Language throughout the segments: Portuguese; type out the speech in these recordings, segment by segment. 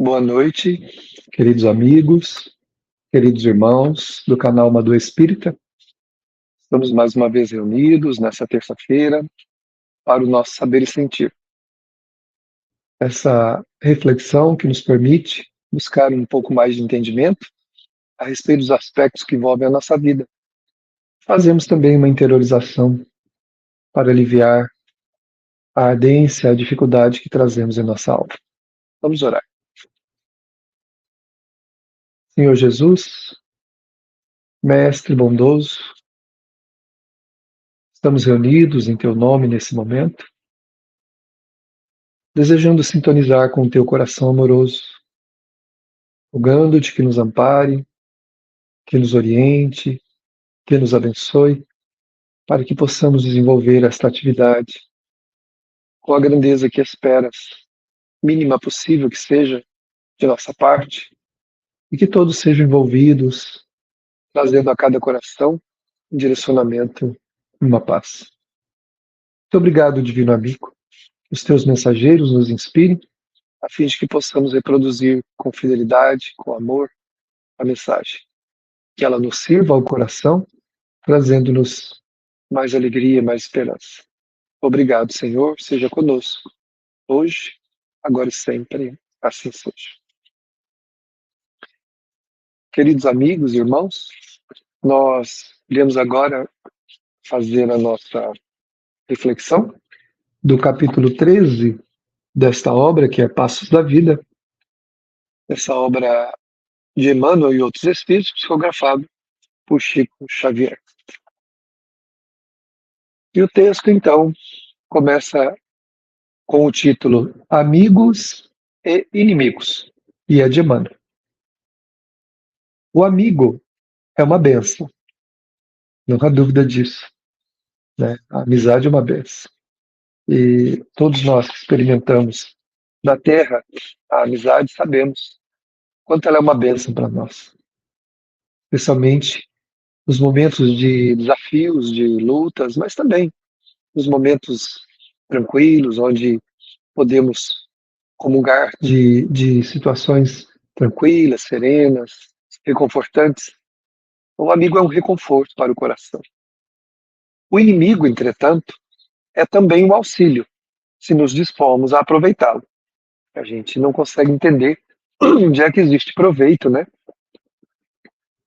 Boa noite, queridos amigos, queridos irmãos do canal Amador Espírita. Estamos mais uma vez reunidos nessa terça-feira para o nosso saber e sentir. Essa reflexão que nos permite buscar um pouco mais de entendimento a respeito dos aspectos que envolvem a nossa vida. Fazemos também uma interiorização para aliviar a ardência, a dificuldade que trazemos em nossa alma. Vamos orar. Senhor Jesus, Mestre bondoso, estamos reunidos em Teu nome nesse momento, desejando sintonizar com o Teu coração amoroso, rogando-te que nos ampare, que nos oriente, que nos abençoe, para que possamos desenvolver esta atividade com a grandeza que esperas, mínima possível que seja, de nossa parte, e que todos sejam envolvidos, trazendo a cada coração um direcionamento e uma paz. Muito obrigado, Divino Amigo. Que os teus mensageiros nos inspirem, a fim de que possamos reproduzir com fidelidade, com amor, a mensagem. Que ela nos sirva ao coração, trazendo-nos mais alegria, mais esperança. Obrigado, Senhor, seja conosco, hoje, agora e sempre, assim seja. Queridos amigos e irmãos, nós iremos agora fazer a nossa reflexão do capítulo 13 desta obra, que é Passos da Vida, essa obra de Emmanuel e outros espíritos, psicografado por Chico Xavier. E o texto, então, começa com o título Amigos e Inimigos, e é de Emmanuel. O amigo é uma bênção, não há dúvida disso, né? A amizade é uma bênção. E todos nós que experimentamos na Terra a amizade sabemos quanto ela é uma bênção para nós, especialmente nos momentos de desafios, de lutas, mas também nos momentos tranquilos, onde podemos comungar de situações tranquilas, serenas, reconfortantes. O amigo é um reconforto para o coração. O inimigo, entretanto, é também um auxílio, se nos dispomos a aproveitá-lo. A gente não consegue entender onde é que existe proveito, né,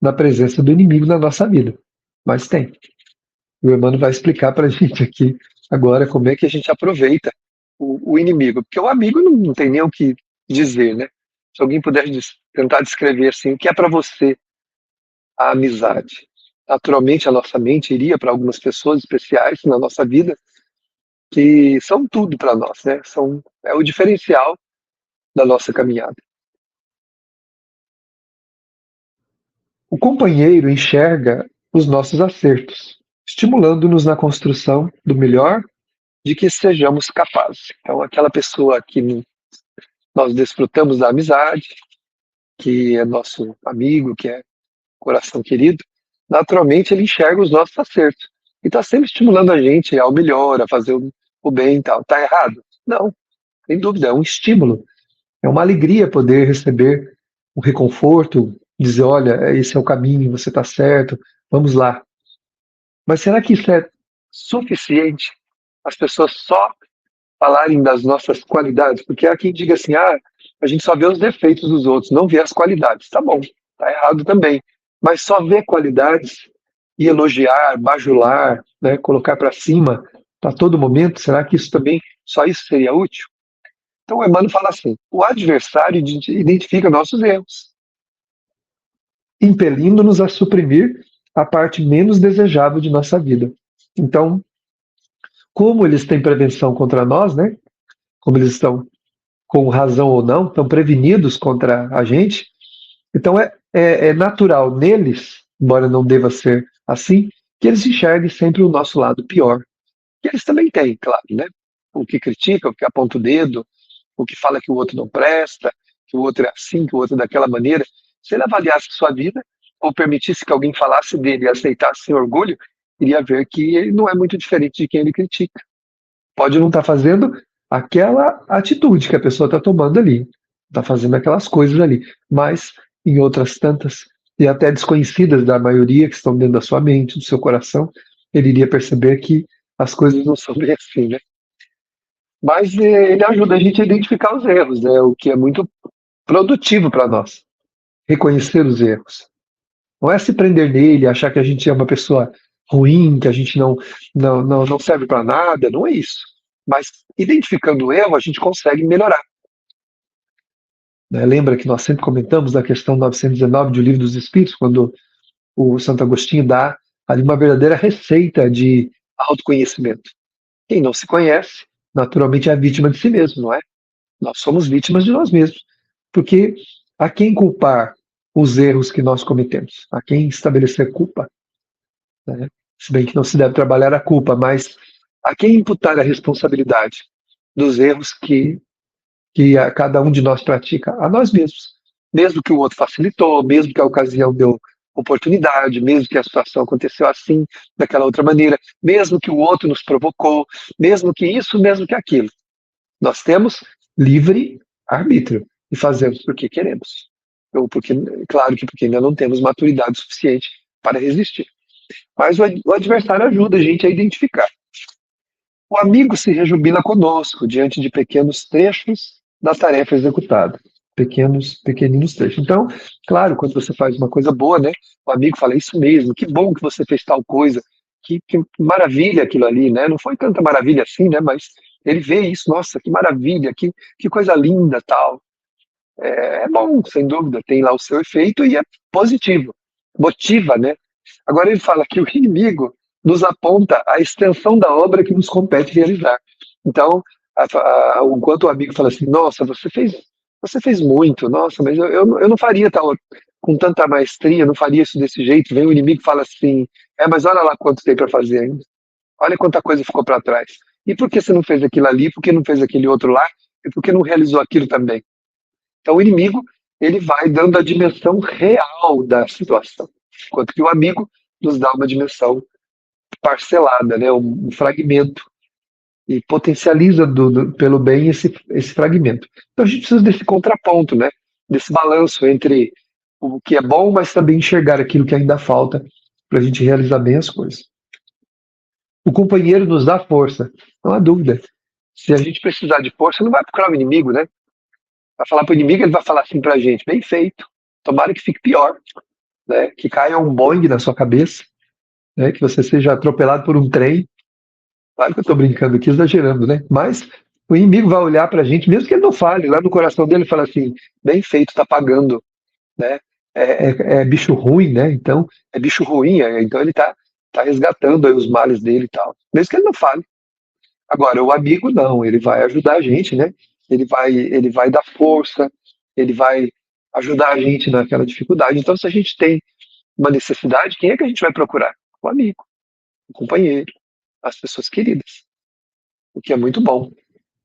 na presença do inimigo na nossa vida, mas tem. O Emmanuel vai explicar para a gente aqui agora como é que a gente aproveita o inimigo, porque o amigo não tem nem o que dizer, né? Se alguém puder tentar descrever assim, o que é para você a amizade? Naturalmente a nossa mente iria para algumas pessoas especiais na nossa vida, que são tudo para nós, né? É o diferencial da nossa caminhada. O companheiro enxerga os nossos acertos, estimulando-nos na construção do melhor de que sejamos capazes. Então, aquela pessoa que nós desfrutamos da amizade, que é nosso amigo, que é coração querido, naturalmente ele enxerga os nossos acertos e está sempre estimulando a gente ao melhor, a fazer o bem e tal. Está errado? Não, sem dúvida, é um estímulo, é uma alegria poder receber o reconforto, dizer, olha, esse é o caminho, você está certo, vamos lá. Mas será que isso é suficiente? As pessoas só falarem das nossas qualidades? Porque há quem diga assim, a gente só vê os defeitos dos outros, não vê as qualidades. Tá bom, tá errado também. Mas só ver qualidades e elogiar, bajular, né, colocar para cima para todo momento, será que isso também, só isso seria útil? Então o Emmanuel fala assim, o adversário identifica nossos erros, impelindo-nos a suprimir a parte menos desejável de nossa vida. Então, como eles têm prevenção contra nós, né? Como eles estão, com razão ou não, estão prevenidos contra a gente, então é natural neles, embora não deva ser assim, que eles enxerguem sempre o nosso lado pior. Que eles também têm, claro, né? O que critica, o que aponta o dedo, o que fala que o outro não presta, que o outro é assim, que o outro é daquela maneira. Se ele avaliasse sua vida, ou permitisse que alguém falasse dele e aceitasse sem orgulho, iria ver que ele não é muito diferente de quem ele critica. Pode não estar fazendo aquela atitude que a pessoa está tomando ali, está fazendo aquelas coisas ali. Mas em outras tantas, e até desconhecidas da maioria que estão dentro da sua mente, do seu coração, ele iria perceber que as coisas não são bem assim, né? Mas ele ajuda a gente a identificar os erros, né? O que é muito produtivo para nós, reconhecer os erros. Não é se prender nele, achar que a gente é uma pessoa ruim, que a gente não serve para nada, não é isso. Mas identificando o erro, a gente consegue melhorar. Né? Lembra que nós sempre comentamos da questão 919 do Livro dos Espíritos, quando o Santo Agostinho dá ali uma verdadeira receita de autoconhecimento. Quem não se conhece, naturalmente é a vítima de si mesmo, não é? Nós somos vítimas de nós mesmos. Porque a quem culpar os erros que nós cometemos? A quem estabelecer culpa? Né? Se bem que não se deve trabalhar a culpa, mas a quem imputar a responsabilidade dos erros que a cada um de nós pratica? A nós mesmos. Mesmo que o outro facilitou, mesmo que a ocasião deu oportunidade, mesmo que a situação aconteceu assim, daquela outra maneira, mesmo que o outro nos provocou, mesmo que isso, mesmo que aquilo. Nós temos livre arbítrio e fazemos porque queremos. Ou porque, claro que porque ainda não temos maturidade suficiente para resistir. Mas o adversário ajuda a gente a identificar. O amigo se rejubila conosco diante de pequenos trechos da tarefa executada. Pequeninos trechos. Então, claro, quando você faz uma coisa boa, né? O amigo fala, isso mesmo, que bom que você fez tal coisa, que maravilha aquilo ali, né? Não foi tanta maravilha assim, né? Mas ele vê isso, nossa, que maravilha, que coisa linda, tal. É bom, sem dúvida, tem lá o seu efeito e é positivo, motiva, né? Agora ele fala que o inimigo nos aponta a extensão da obra que nos compete realizar. Então, enquanto o amigo fala assim, nossa, você fez muito, nossa, mas eu não faria tal, com tanta maestria, não faria isso desse jeito. Vem o inimigo e fala assim, mas olha lá quanto tem para fazer ainda. Olha quanta coisa ficou para trás. E por que você não fez aquilo ali? Por que não fez aquele outro lá? E por que não realizou aquilo também? Então, o inimigo, ele vai dando a dimensão real da situação, enquanto que o amigo nos dá uma dimensão parcelada, né, um fragmento, e potencializa pelo bem esse fragmento. Então, a gente precisa desse contraponto, né, desse balanço entre o que é bom, mas também enxergar aquilo que ainda falta para a gente realizar bem as coisas. O companheiro nos dá força, não há dúvida. Se a gente precisar de força, não vai procurar o inimigo, né? Vai falar para o inimigo, ele vai falar assim para a gente, bem feito, tomara que fique pior, né? Que caia um Boeing na sua cabeça, né? Que você seja atropelado por um trem. Claro que eu estou brincando aqui, exagerando, né? Mas o inimigo vai olhar para a gente, mesmo que ele não fale, lá no coração dele fala assim, bem feito, tá pagando, né? É bicho ruim, né? Então, é bicho ruim, então ele tá resgatando aí os males dele e tal, mesmo que ele não fale. Agora, o amigo não, ele vai ajudar a gente, né? Ele vai dar força, ele vai ajudar a gente naquela dificuldade. Então, se a gente tem uma necessidade, quem é que a gente vai procurar? O amigo, o companheiro, as pessoas queridas, o que é muito bom.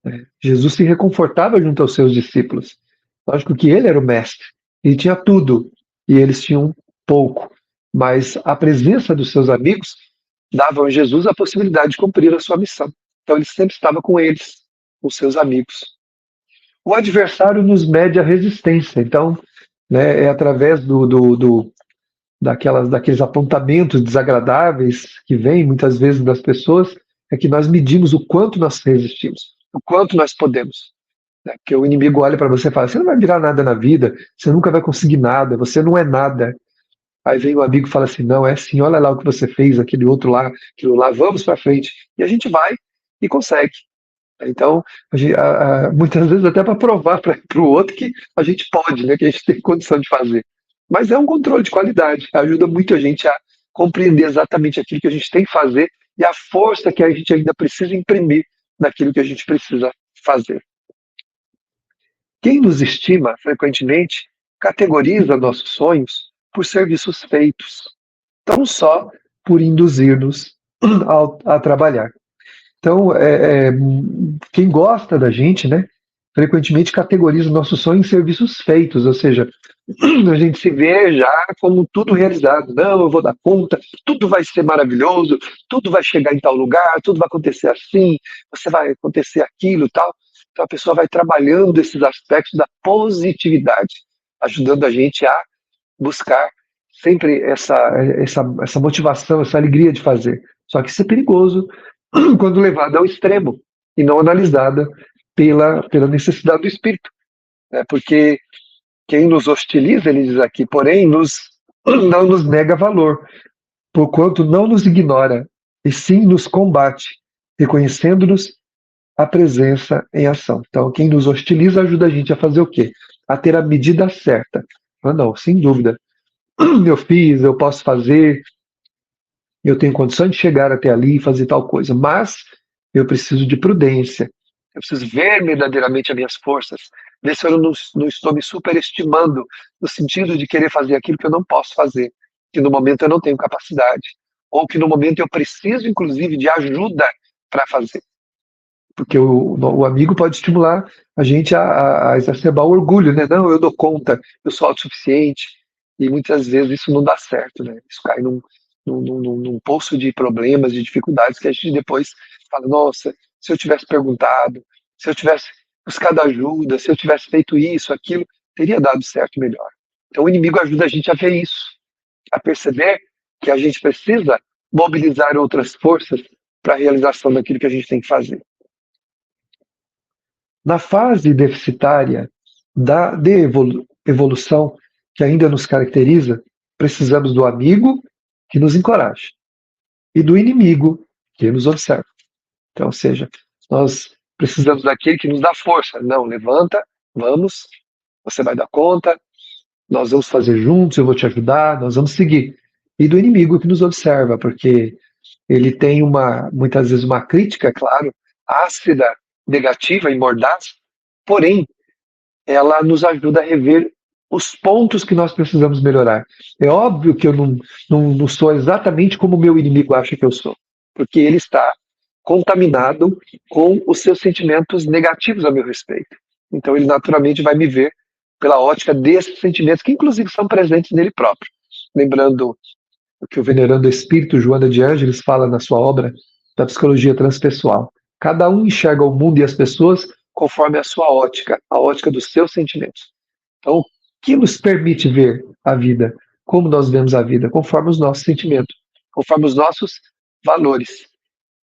Né? Jesus se reconfortava junto aos seus discípulos. Lógico que ele era o mestre, ele tinha tudo e eles tinham pouco, mas a presença dos seus amigos dava a Jesus a possibilidade de cumprir a sua missão. Então ele sempre estava com eles, com seus amigos. O adversário nos mede a resistência. Então, né, é através daqueles apontamentos desagradáveis que vêm muitas vezes das pessoas, é que nós medimos o quanto nós resistimos, o quanto nós podemos. Né? Porque o inimigo olha para você e fala: você não vai virar nada na vida, você nunca vai conseguir nada, você não é nada. Aí vem o amigo e fala assim: não, é assim, olha lá o que você fez, aquele outro lá, aquilo lá, vamos para frente. E a gente vai e consegue. Então, muitas vezes até para provar para o outro que a gente pode, né, que a gente tem condição de fazer. Mas é um controle de qualidade, ajuda muito a gente a compreender exatamente aquilo que a gente tem que fazer e a força que a gente ainda precisa imprimir naquilo que a gente precisa fazer. Quem nos estima, frequentemente, categoriza nossos sonhos por serviços feitos, não só por induzir-nos a trabalhar. Então, quem gosta da gente, né, frequentemente categoriza o nosso sonho em serviços feitos, ou seja, a gente se vê já como tudo realizado. Não, eu vou dar conta, tudo vai ser maravilhoso, tudo vai chegar em tal lugar, tudo vai acontecer assim, você vai acontecer aquilo, tal. Então a pessoa vai trabalhando esses aspectos da positividade, ajudando a gente a buscar sempre essa motivação, essa alegria de fazer. Só que isso é perigoso quando levado ao extremo e não analisada pela necessidade do espírito, né? Porque quem nos hostiliza, ele diz aqui, porém, não nos nega valor, porquanto não nos ignora, e sim nos combate, reconhecendo-nos a presença em ação. Então, quem nos hostiliza ajuda a gente a fazer o quê? A ter a medida certa. Ah, não, sem dúvida. Eu fiz, eu posso fazer, eu tenho condições de chegar até ali e fazer tal coisa, mas eu preciso de prudência. Eu preciso ver verdadeiramente as minhas forças, ver se eu não estou me superestimando no sentido de querer fazer aquilo que eu não posso fazer, que no momento eu não tenho capacidade, ou que no momento eu preciso, inclusive, de ajuda para fazer. Porque o amigo pode estimular a gente a exacerbar o orgulho, né? Não, eu dou conta, eu sou autossuficiente, e muitas vezes isso não dá certo, né? Isso cai num poço de problemas, de dificuldades, que a gente depois fala, nossa, se eu tivesse perguntado, se eu tivesse buscado ajuda, se eu tivesse feito isso, aquilo, teria dado certo melhor. Então o inimigo ajuda a gente a ver isso, a perceber que a gente precisa mobilizar outras forças para a realização daquilo que a gente tem que fazer. Na fase deficitária de evolução que ainda nos caracteriza, precisamos do amigo que nos encoraja e do inimigo que nos observa. Então, ou seja, nós precisamos daquele que nos dá força. Não, levanta, vamos, você vai dar conta, nós vamos fazer juntos, eu vou te ajudar, nós vamos seguir. E do inimigo que nos observa, porque ele tem muitas vezes uma crítica, claro, ácida, negativa e mordaz, porém, ela nos ajuda a rever os pontos que nós precisamos melhorar. É óbvio que eu não sou exatamente como o meu inimigo acha que eu sou, porque ele está contaminado com os seus sentimentos negativos a meu respeito. Então ele naturalmente vai me ver pela ótica desses sentimentos, que inclusive são presentes nele próprio. Lembrando o que o venerando espírito Joana de Ângeles fala na sua obra da psicologia transpessoal. Cada um enxerga o mundo e as pessoas conforme a sua ótica, a ótica dos seus sentimentos. Então, o que nos permite ver a vida? Como nós vemos a vida? Conforme os nossos sentimentos, conforme os nossos valores.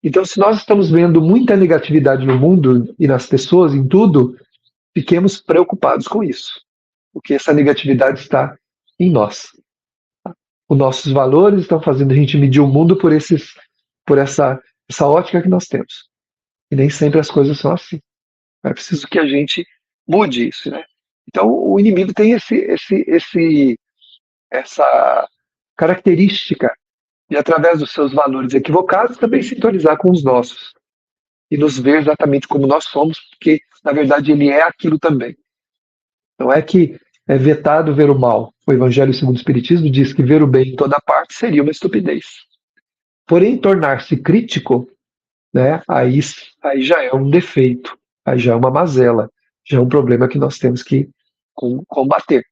Então, se nós estamos vendo muita negatividade no mundo e nas pessoas, em tudo, fiquemos preocupados com isso, porque essa negatividade está em nós. Os nossos valores estão fazendo a gente medir o mundo por essa ótica que nós temos. E nem sempre as coisas são assim. É preciso que a gente mude isso, né? Então, o inimigo tem essa característica de, através dos seus valores equivocados, também sintonizar com os nossos e nos ver exatamente como nós somos, porque, na verdade, ele é aquilo também. Não é que é vetado ver o mal. O Evangelho segundo o Espiritismo diz que ver o bem em toda parte seria uma estupidez. Porém, tornar-se crítico, né, aí já é um defeito, aí já é uma mazela, já é um problema que nós temos que combater.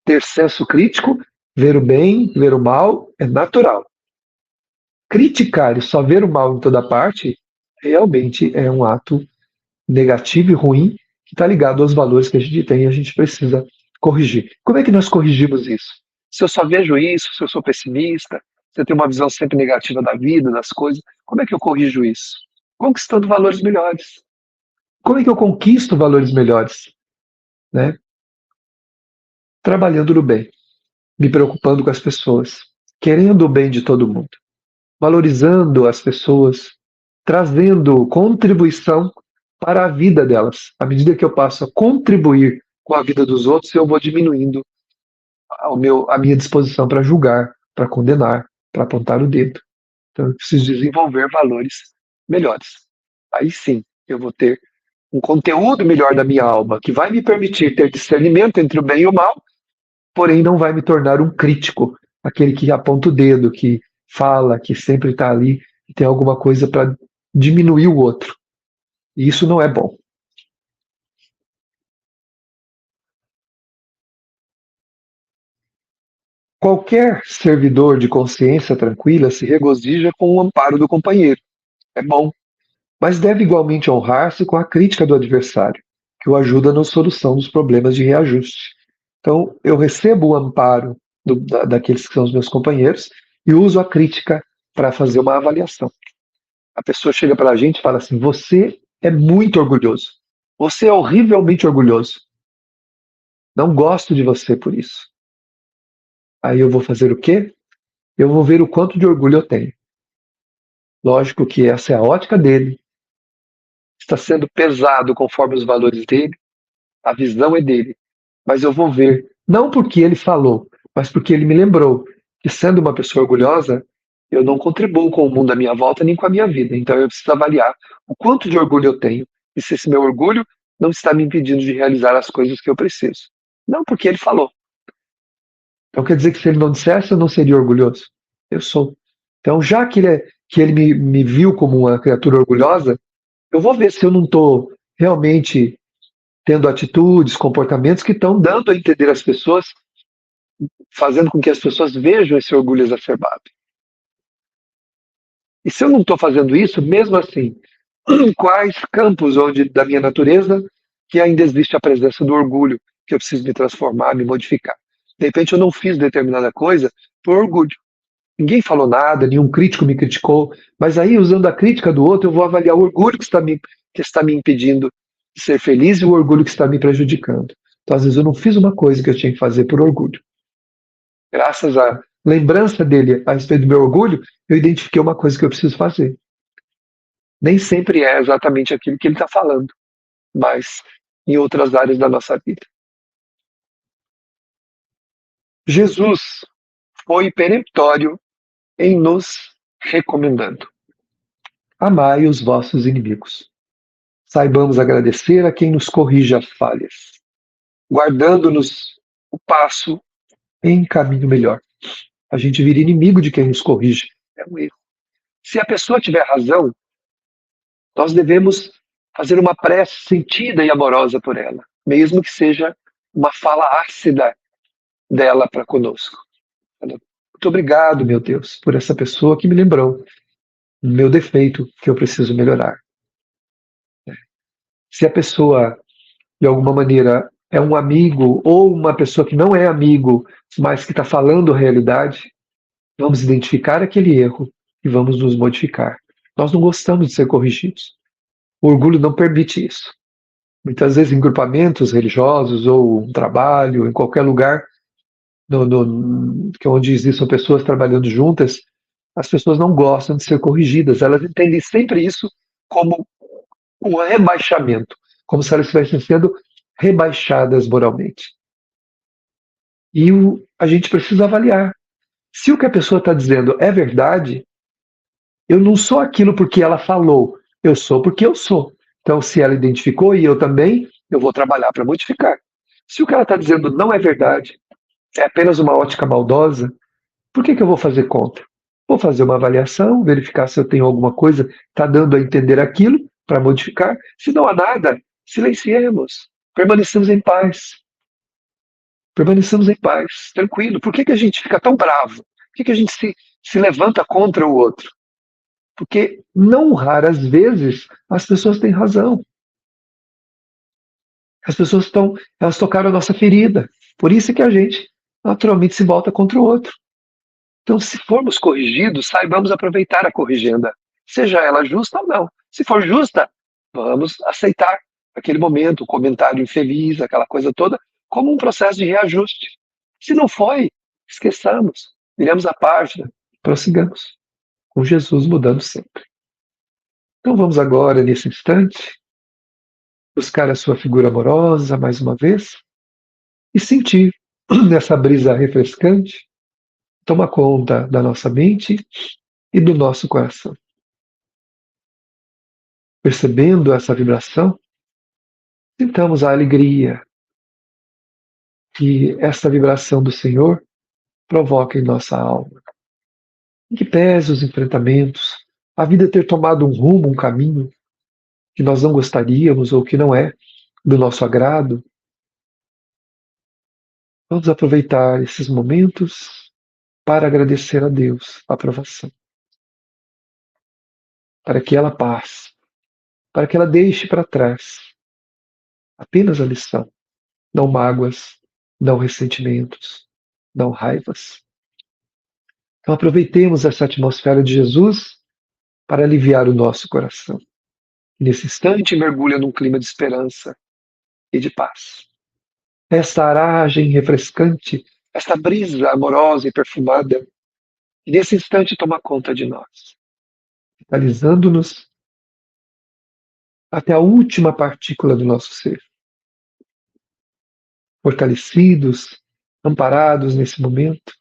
Ter senso crítico, ver o bem, ver o mal, é natural. Criticar e só ver o mal em toda parte, realmente é um ato negativo e ruim que está ligado aos valores que a gente tem e a gente precisa corrigir. Como é que nós corrigimos isso? Se eu só vejo isso, se eu sou pessimista, se eu tenho uma visão sempre negativa da vida, das coisas, como é que eu corrijo isso? Conquistando valores melhores. Como é que eu conquisto valores melhores? Né? Trabalhando no bem, me preocupando com as pessoas, querendo o bem de todo mundo, valorizando as pessoas, trazendo contribuição para a vida delas. À medida que eu passo a contribuir com a vida dos outros, eu vou diminuindo a minha disposição para julgar, para condenar, para apontar o dedo. Então, eu preciso desenvolver valores melhores. Aí sim, eu vou ter um conteúdo melhor da minha alma, que vai me permitir ter discernimento entre o bem e o mal, porém não vai me tornar um crítico, aquele que aponta o dedo, que fala, que sempre está ali e tem alguma coisa para diminuir o outro. E isso não é bom. Qualquer servidor de consciência tranquila se regozija com o amparo do companheiro. É bom. mas deve igualmente honrar-se com a crítica do adversário, que o ajuda na solução dos problemas de reajuste. Então, eu recebo o amparo daqueles que são os meus companheiros e uso a crítica para fazer uma avaliação. A pessoa chega para a gente e fala assim: você é muito orgulhoso. Você é horrivelmente orgulhoso. Não gosto de você por isso. Aí eu vou fazer o quê? Eu vou ver o quanto de orgulho eu tenho. Lógico que essa é a ótica dele. Está sendo pesado conforme os valores dele. A visão é dele. Mas eu vou ver, não porque ele falou, mas porque ele me lembrou que, sendo uma pessoa orgulhosa, eu não contribuo com o mundo à minha volta nem com a minha vida. Então eu preciso avaliar o quanto de orgulho eu tenho e se esse meu orgulho não está me impedindo de realizar as coisas que eu preciso. Não porque ele falou. Então quer dizer que se ele não dissesse, eu não seria orgulhoso. Eu sou. Então, já que ele me viu como uma criatura orgulhosa, eu vou ver se eu não estou realmente tendo atitudes, comportamentos que estão dando a entender às pessoas, fazendo com que as pessoas vejam esse orgulho exacerbado. E se eu não estou fazendo isso, mesmo assim, em quais campos onde da minha natureza que ainda existe a presença do orgulho, que eu preciso me transformar, me modificar? De repente eu não fiz determinada coisa por orgulho. Ninguém falou nada, nenhum crítico me criticou, mas aí, usando a crítica do outro, eu vou avaliar o orgulho que está me impedindo de ser feliz e o orgulho que está me prejudicando. Então, às vezes, eu não fiz uma coisa que eu tinha que fazer por orgulho. Graças à lembrança dele a respeito do meu orgulho, eu identifiquei uma coisa que eu preciso fazer. Nem sempre é exatamente aquilo que ele está falando, mas em outras áreas da nossa vida. Jesus foi peremptório em nos recomendando: amai os vossos inimigos. Saibamos agradecer a quem nos corrige as falhas, guardando-nos o passo em caminho melhor. A gente vira inimigo de quem nos corrige. É um erro. Se a pessoa tiver razão, nós devemos fazer uma prece sentida e amorosa por ela, mesmo que seja uma fala ácida dela para conosco. Muito obrigado, meu Deus, por essa pessoa que me lembrou o meu defeito que eu preciso melhorar. Se a pessoa, de alguma maneira, é um amigo ou uma pessoa que não é amigo, mas que está falando a realidade, vamos identificar aquele erro e vamos nos modificar. Nós não gostamos de ser corrigidos. O orgulho não permite isso. Muitas vezes em grupamentos religiosos ou um trabalho, em qualquer lugar onde existam pessoas trabalhando juntas, as pessoas não gostam de ser corrigidas. Elas entendem sempre isso como um rebaixamento, como se elas estivessem sendo rebaixadas moralmente. E a gente precisa avaliar. Se o que a pessoa está dizendo é verdade, eu não sou aquilo porque ela falou, eu sou porque eu sou. Então, se ela identificou e eu também, eu vou trabalhar para modificar. Se o que ela está dizendo não é verdade, é apenas uma ótica maldosa, por que eu vou fazer contra? Vou fazer uma avaliação, verificar se eu tenho alguma coisa que está dando a entender aquilo para modificar. Se não há nada, silenciemos, permanecemos em paz. Permanecemos em paz, tranquilo. Por que a gente fica tão bravo? Por que a gente se levanta contra o outro? Porque, não raras vezes, as pessoas têm razão. As pessoas elas tocaram a nossa ferida. Por isso que a gente, naturalmente, se volta contra o outro. Então, se formos corrigidos, saibamos aproveitar a corrigenda, seja ela justa ou não. Se for justa, vamos aceitar aquele momento, o comentário infeliz, aquela coisa toda, como um processo de reajuste. Se não foi, esqueçamos, viremos a página, prossigamos, com Jesus mudando sempre. Então vamos agora, nesse instante, buscar a sua figura amorosa mais uma vez e sentir nessa brisa refrescante, toma conta da nossa mente e do nosso coração. Percebendo essa vibração, sintamos a alegria que essa vibração do Senhor provoca em nossa alma. Em que pese os enfrentamentos, a vida ter tomado um rumo, um caminho que nós não gostaríamos ou que não é do nosso agrado, vamos aproveitar esses momentos para agradecer a Deus a aprovação, para que ela passe para que ela deixe para trás apenas a lição, não mágoas, não ressentimentos, não raivas. Então aproveitemos essa atmosfera de Jesus para aliviar o nosso coração. Nesse instante, mergulha num clima de esperança e de paz. Esta aragem refrescante, esta brisa amorosa e perfumada, e nesse instante toma conta de nós, vitalizando-nos até a última partícula do nosso ser. Fortalecidos, amparados nesse momento,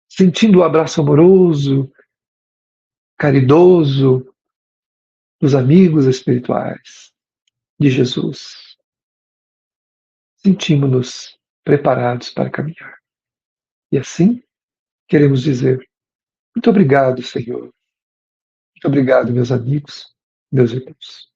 sentindo o abraço amoroso, caridoso dos amigos espirituais de Jesus. Sentimos-nos preparados para caminhar. E assim, queremos dizer: muito obrigado, Senhor. Muito obrigado, meus amigos, meus irmãos.